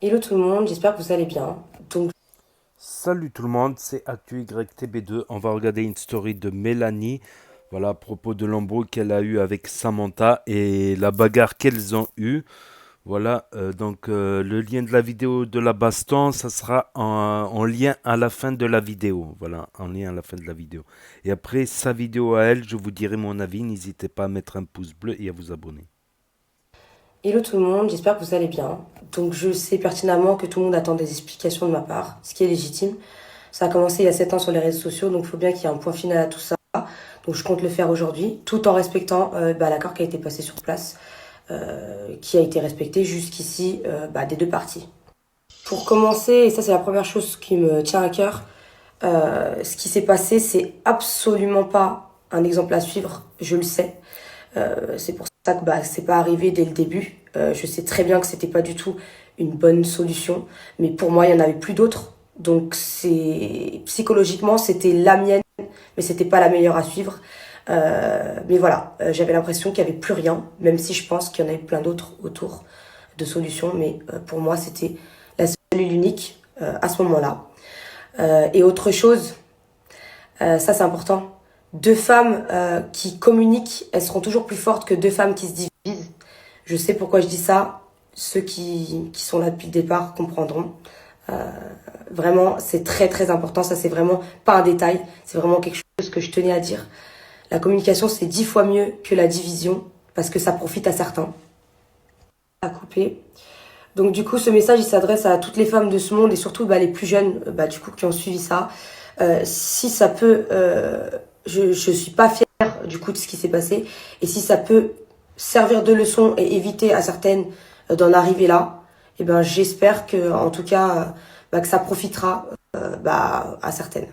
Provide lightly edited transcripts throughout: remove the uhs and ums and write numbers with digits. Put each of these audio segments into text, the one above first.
Hello tout le monde, j'espère que vous allez bien. Donc, Salut tout le monde, c'est ActuYTB2. On va regarder une story de Mélanie. Voilà, à propos de l'embrouille qu'elle a eu avec Samantha et la bagarre qu'elles ont eue. Voilà, le lien de la vidéo de la baston, ça sera en lien à la fin de la vidéo. Voilà, en lien à la fin de la vidéo. Et après sa vidéo à elle, je vous dirai mon avis. N'hésitez pas à mettre un pouce bleu et à vous abonner. hello tout le monde, j'espère que vous allez bien. Donc, je sais pertinemment que tout le monde attend des explications de ma part, ce qui est légitime. Ça a commencé il y a 7 ans sur les réseaux sociaux, donc il faut bien qu'il y ait un point final à tout ça. Donc, je compte le faire aujourd'hui, tout en respectant l'accord qui a été passé sur place, qui a été respecté jusqu'ici des deux parties. Pour commencer, et ça c'est la première chose qui me tient à cœur, ce qui s'est passé, c'est absolument pas un exemple à suivre, je le sais. C'est pour ça que c'est pas arrivé dès le début. Je sais très bien que c'était pas du tout une bonne solution, mais pour moi, il y en avait plus d'autres. Donc c'est psychologiquement, c'était la mienne, mais c'était pas la meilleure à suivre. Mais voilà, j'avais l'impression qu'il y avait plus rien, même si je pense qu'il y en avait plein d'autres autour de solutions. Mais pour moi, c'était la seule et l'unique à ce moment-là. Et autre chose, ça c'est important. Deux femmes qui communiquent, elles seront toujours plus fortes que deux femmes qui se divisent. Je sais pourquoi je dis ça. Ceux qui sont là depuis le départ comprendront. Vraiment, c'est très très important. Ça, c'est vraiment pas un détail. C'est vraiment quelque chose que je tenais à dire. La communication, c'est 10 fois mieux que la division parce que ça profite à certains. À couper. Donc du coup, ce message, il s'adresse à toutes les femmes de ce monde et surtout les plus jeunes, du coup, qui ont suivi ça. Si ça peut, je suis pas fière du coup de ce qui s'est passé, et si ça peut servir de leçon et éviter à certaines d'en arriver là, et ben j'espère que, en tout cas, que ça profitera à certaines.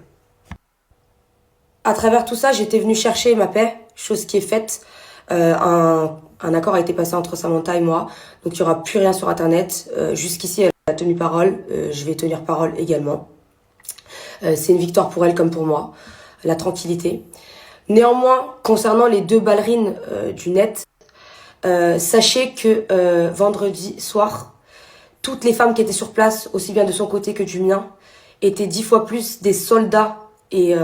À travers tout ça, j'étais venue chercher ma paix, chose qui est faite. Un accord a été passé entre Samantha et moi, donc il n'y aura plus rien sur Internet. Jusqu'ici, elle a tenu parole, je vais tenir parole également. C'est une victoire pour elle comme pour moi, la tranquillité. Néanmoins, concernant les deux ballerines du net, sachez que vendredi soir, toutes les femmes qui étaient sur place, aussi bien de son côté que du mien, étaient 10 fois plus des soldats et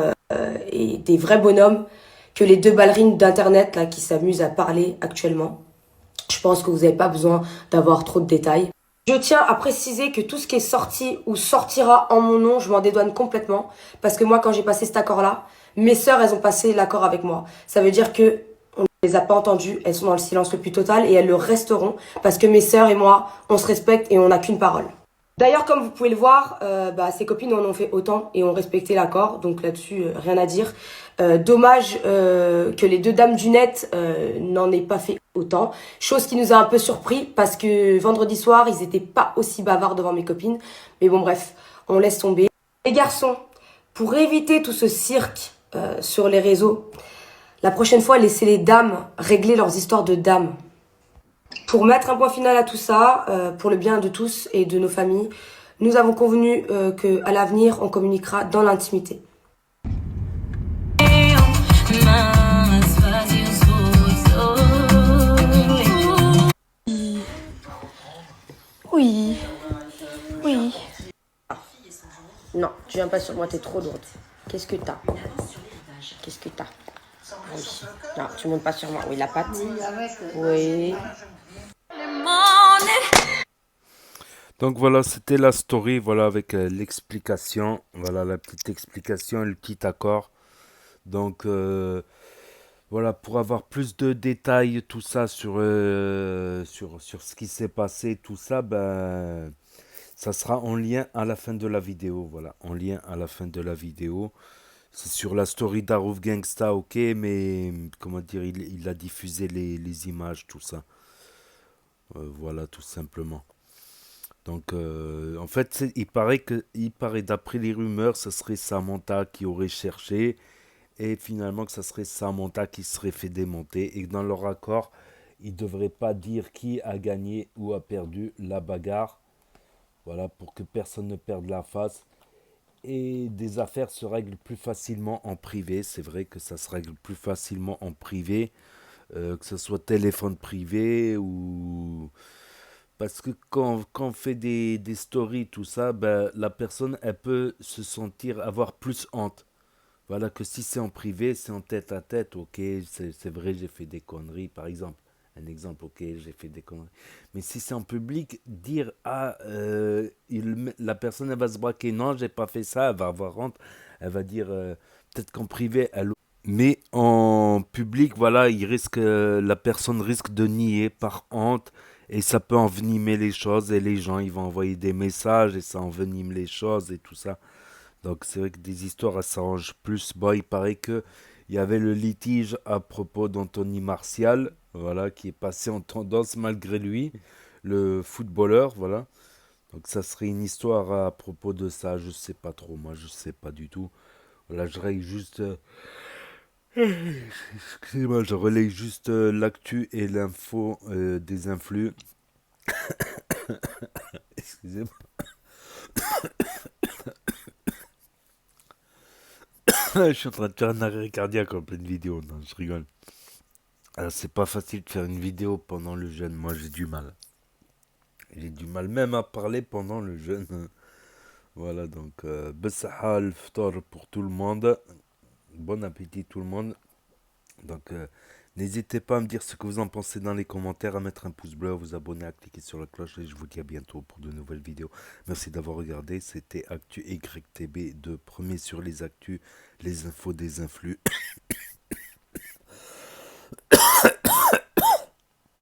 des vrais bonhommes que les deux ballerines d'internet là qui s'amusent à parler actuellement. Je pense que vous n'avez pas besoin d'avoir trop de détails. Je tiens à préciser que tout ce qui est sorti ou sortira en mon nom, je m'en dédouane complètement. Parce que moi, quand j'ai passé cet accord-là, mes sœurs, elles ont passé l'accord avec moi. Ça veut dire que on ne les a pas entendues, elles sont dans le silence le plus total et elles le resteront. Parce que mes sœurs et moi, on se respecte et on n'a qu'une parole. D'ailleurs, comme vous pouvez le voir, ses copines en ont fait autant et ont respecté l'accord, donc là-dessus, rien à dire. Dommage que les deux dames du net n'en aient pas fait autant, chose qui nous a un peu surpris parce que vendredi soir, ils étaient pas aussi bavards devant mes copines. Mais bon, bref, on laisse tomber. Les garçons, pour éviter tout ce cirque sur les réseaux, la prochaine fois, laissez les dames régler leurs histoires de dames. Pour mettre un point final à tout ça, pour le bien de tous et de nos familles, nous avons convenu qu'à l'avenir, on communiquera dans l'intimité. Oui, oui. Non, tu viens pas sur moi, t'es trop lourde. Qu'est-ce que t'as? Qu'est-ce que t'as? Ah oui. Non, tu montes pas sur moi. Oui, la patte. Oui. Donc voilà, c'était la story, voilà, avec l'explication, voilà, la petite explication et le petit accord. Donc voilà, pour avoir plus de détails, tout ça sur ce qui s'est passé, tout ça, ben, ça sera en lien à la fin de la vidéo, voilà, en lien à la fin de la vidéo. C'est sur la story d'Arouf Gangsta, ok, mais comment dire, il a diffusé les images, tout ça. Voilà, tout simplement. Donc, en fait, il paraît d'après les rumeurs, ce serait Samantha qui aurait cherché et finalement que ce serait Samantha qui serait fait démonter et que dans leur accord, ils ne devraient pas dire qui a gagné ou a perdu la bagarre. Voilà, pour que personne ne perde la face. Et des affaires se règlent plus facilement en privé. C'est vrai que ça se règle plus facilement en privé, que ce soit téléphone privé ou Parce que quand on fait des stories, tout ça, ben, la personne, elle peut se sentir, avoir plus honte. Voilà, que si c'est en privé, c'est en tête à tête, ok, c'est vrai, j'ai fait des conneries, par exemple. Un exemple, ok, j'ai fait des conneries. Mais si c'est en public, dire, la personne, elle va se braquer, non, j'ai pas fait ça, elle va avoir honte, elle va dire, peut-être qu'en privé, elle... Mais en public, voilà, la personne risque de nier par honte, et ça peut envenimer les choses, et les gens, ils vont envoyer des messages, et ça envenime les choses, et tout ça. Donc c'est vrai que des histoires, elles s'arrangent plus. Bon, il paraît que il y avait le litige à propos d'Anthony Martial, voilà, qui est passé en tendance malgré lui, le footballeur, voilà. Donc ça serait une histoire à propos de ça, je sais pas trop, moi je sais pas du tout. Voilà, je relaye juste, excusez-moi, je relaye juste l'actu et l'info des influx. Excusez-moi, je suis en train de faire un arrêt cardiaque en pleine vidéo, non, je rigole. Alors, c'est pas facile de faire une vidéo pendant le jeûne. Moi, j'ai du mal. J'ai du mal même à parler pendant le jeûne. Voilà, donc, Bessaha al-Ftar pour tout le monde. Bon appétit tout le monde. Donc, n'hésitez pas à me dire ce que vous en pensez dans les commentaires, à mettre un pouce bleu, à vous abonner, à cliquer sur la cloche. Et je vous dis à bientôt pour de nouvelles vidéos. Merci d'avoir regardé. C'était Actu YTB de premier sur les actus, les infos des influx.